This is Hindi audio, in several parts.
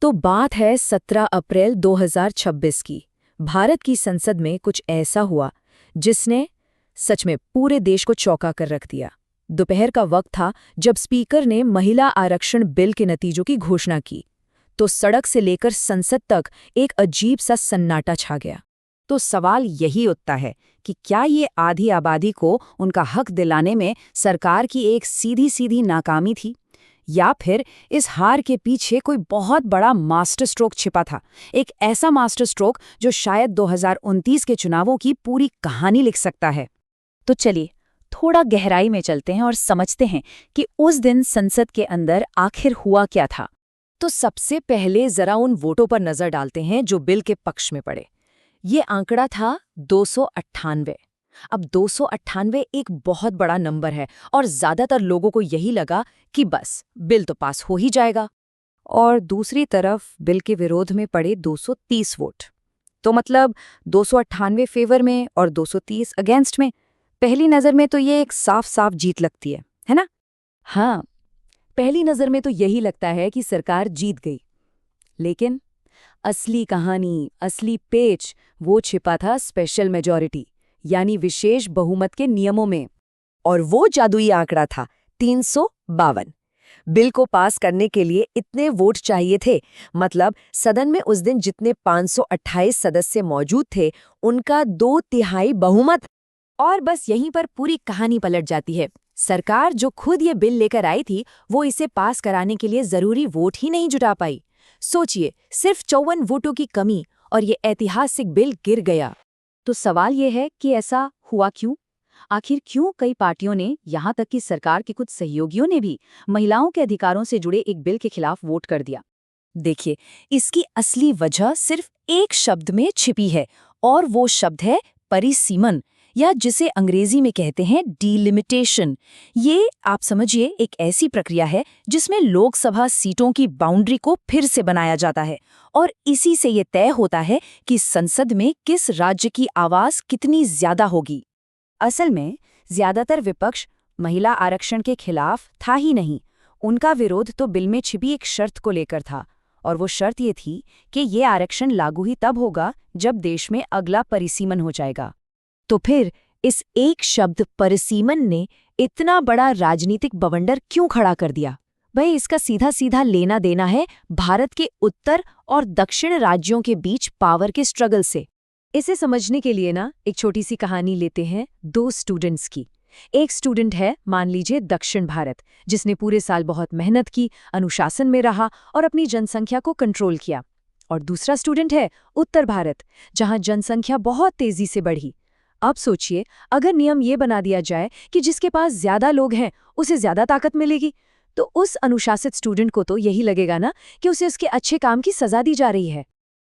तो बात है 17 अप्रैल 2026 की। भारत की संसद में कुछ ऐसा हुआ जिसने सच में पूरे देश को चौंका कर रख दिया। दोपहर का वक्त था जब स्पीकर ने महिला आरक्षण बिल के नतीजों की घोषणा की, तो सड़क से लेकर संसद तक एक अजीब सा सन्नाटा छा गया। तो सवाल यही उठता है कि क्या ये आधी आबादी को उनका हक दिलाने में सरकार की एक सीधी सीधी नाकामी थी, या फिर इस हार के पीछे कोई बहुत बड़ा मास्टर स्ट्रोक छिपा था, एक ऐसा मास्टर स्ट्रोक जो शायद 2029 के चुनावों की पूरी कहानी लिख सकता है। तो चलिए थोड़ा गहराई में चलते हैं और समझते हैं कि उस दिन संसद के अंदर आखिर हुआ क्या था। तो सबसे पहले जरा उन वोटों पर नजर डालते हैं जो बिल के पक्ष में पड़े। ये आंकड़ा था 298। अब 298 एक बहुत बड़ा नंबर है और ज्यादातर लोगों को यही लगा कि बस बिल तो पास हो ही जाएगा। और दूसरी तरफ बिल के विरोध में पड़े 230 वोट। तो मतलब 298 फेवर में और 230 अगेंस्ट में। पहली नज़र में तो ये एक साफ साफ जीत लगती है ना? हाँ, पहली नज़र में तो यही लगता है कि सरकार जीत गई। लेकिन असली कहानी, असली पेच वो छिपा था स्पेशल मेजॉरिटी यानी विशेष बहुमत के नियमों में। और वो जादुई आंकड़ा था 352। बिल को पास करने के लिए इतने वोट चाहिए थे, मतलब सदन में उस दिन जितने 528 सदस्य मौजूद थे उनका 2/3 बहुमत। और बस यहीं पर पूरी कहानी पलट जाती है। सरकार जो खुद ये बिल लेकर आई थी वो इसे पास कराने के लिए जरूरी वोट ही नहीं जुटा पाई। सोचिए, सिर्फ 54 वोटों की कमी और ये ऐतिहासिक बिल गिर गया। तो सवाल ये है कि ऐसा हुआ क्यों? आखिर क्यों कई पार्टियों ने, यहाँ तक कि सरकार के कुछ सहयोगियों ने भी महिलाओं के अधिकारों से जुड़े एक बिल के खिलाफ वोट कर दिया? देखिए, इसकी असली वजह सिर्फ एक शब्द में छिपी है, और वो शब्द है परिसीमन, या जिसे अंग्रेजी में कहते हैं डिलिमिटेशन। ये आप समझिए एक ऐसी प्रक्रिया है जिसमें लोकसभा सीटों की बाउंड्री को फिर से बनाया जाता है, और इसी से ये तय होता है कि संसद में किस राज्य की आवाज कितनी ज्यादा होगी। असल में ज्यादातर विपक्ष महिला आरक्षण के खिलाफ था ही नहीं, उनका विरोध तो बिल में छिपी एक शर्त को लेकर था, और वो शर्त ये थी कि ये आरक्षण लागू ही तब होगा जब देश में अगला परिसीमन हो जाएगा। तो फिर इस एक शब्द परिसीमन ने इतना बड़ा राजनीतिक बवंडर क्यों खड़ा कर दिया? भाई, इसका सीधा सीधा लेना देना है भारत के उत्तर और दक्षिण राज्यों के बीच पावर के स्ट्रगल से। इसे समझने के लिए ना एक छोटी सी कहानी लेते हैं 2 स्टूडेंट्स की। एक स्टूडेंट है, मान लीजिए दक्षिण भारत, जिसने पूरे साल बहुत मेहनत की, अनुशासन में रहा और अपनी जनसंख्या को कंट्रोल किया। और दूसरा स्टूडेंट है उत्तर भारत, जहां जनसंख्या बहुत तेजी से बढ़ी। अब सोचिए, अगर नियम ये बना दिया जाए कि जिसके पास ज्यादा लोग हैं उसे ज्यादा ताकत मिलेगी, तो उस अनुशासित स्टूडेंट को तो यही लगेगा ना कि उसे उसके अच्छे काम की सजा दी जा रही है।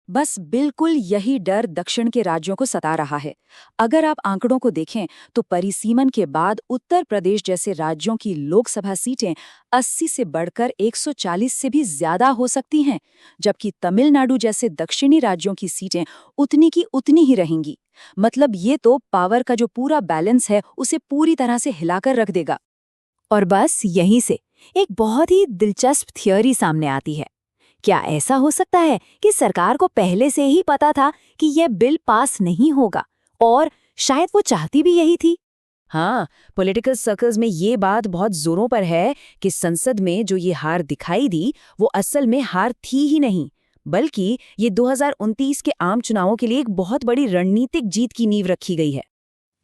बस बिल्कुल यही डर दक्षिण के राज्यों को सता रहा है। अगर आप आंकड़ों को देखें तो परिसीमन के बाद उत्तर प्रदेश जैसे राज्यों की लोकसभा सीटें 80 से बढ़कर 140 से भी ज्यादा हो सकती हैं, जबकि तमिलनाडु जैसे दक्षिणी राज्यों की सीटें उतनी की उतनी ही रहेंगी। मतलब ये तो पावर का जो पूरा बैलेंस है उसे पूरी तरह से हिलाकर रख देगा। और बस यहीं से एक बहुत ही दिलचस्प थियोरी सामने आती है। क्या ऐसा हो सकता है कि सरकार को पहले से ही पता था कि यह बिल पास नहीं होगा, और शायद वो चाहती भी यही थी? हाँ, पॉलिटिकल सर्कल्स में ये बात बहुत जोरों पर है कि संसद में जो ये हार दिखाई दी वो असल में हार थी ही नहीं, बल्कि ये 2029 के आम चुनावों के लिए एक बहुत बड़ी रणनीतिक जीत की नींव रखी गई है।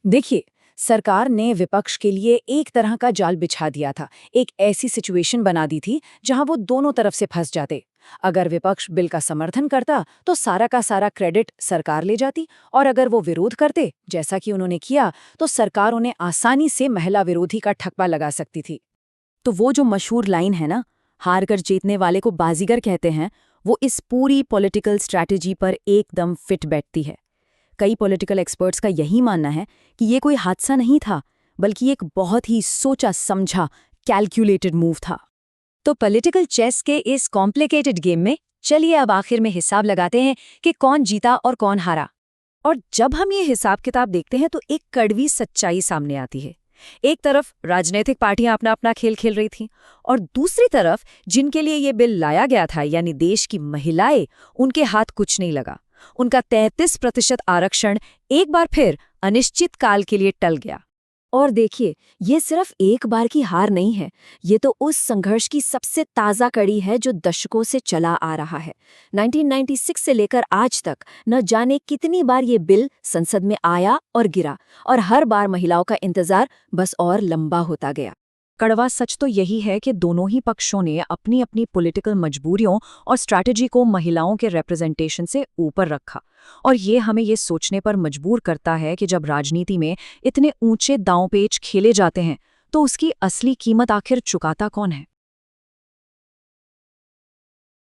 देखिए, सरकार ने विपक्ष के लिए एक तरह का जाल बिछा दिया था, एक ऐसी सिचुएशन बना दी थी जहां वो दोनों तरफ से फंस जाते। अगर विपक्ष बिल का समर्थन करता तो सारा का सारा क्रेडिट सरकार ले जाती, और अगर वो विरोध करते, जैसा कि उन्होंने किया, तो सरकार उन्हें आसानी से महिला विरोधी का ठप्पा लगा सकती थी। तो वो जो मशहूर लाइन है ना, हार कर जीतने वाले को बाजीगर कहते हैं, वो इस पूरी पॉलिटिकल स्ट्रैटेजी पर एकदम फिट बैठती है। कई पॉलिटिकल एक्सपर्ट्स का यही मानना है कि ये कोई हादसा नहीं था, बल्कि एक बहुत ही सोचा समझा कैलकुलेटेड मूव था। तो पॉलिटिकल चेस के इस कॉम्प्लिकेटेड गेम में चलिए अब आखिर में हिसाब लगाते हैं कि कौन जीता और कौन हारा। और जब हम ये हिसाब किताब देखते हैं तो एक कड़वी सच्चाई सामने आती है एक तरफ राजनीतिक पार्टियां अपना अपना खेल खेल रही थीं और दूसरी तरफ जिनके लिए ये बिल लाया गया था यानी देश की महिलाएं, उनके हाथ कुछ नहीं लगा। उनका 33% आरक्षण एक बार फिर अनिश्चित काल के लिए टल गया। और देखिए, ये सिर्फ एक बार की हार नहीं है, ये तो उस संघर्ष की सबसे ताज़ा कड़ी है जो दशकों से चला आ रहा है। 1996 से लेकर आज तक न जाने कितनी बार ये बिल संसद में आया और गिरा, और हर बार महिलाओं का इंतजार बस और लंबा होता गया। कड़वा सच तो यही है कि दोनों ही पक्षों ने अपनी अपनी पॉलिटिकल मजबूरियों और स्ट्रैटेजी को महिलाओं के रिप्रेजेंटेशन से ऊपर रखा, और ये हमें ये सोचने पर मजबूर करता है कि जब राजनीति में इतने ऊंचे दांव पेच खेले जाते हैं तो उसकी असली कीमत आखिर चुकाता कौन है।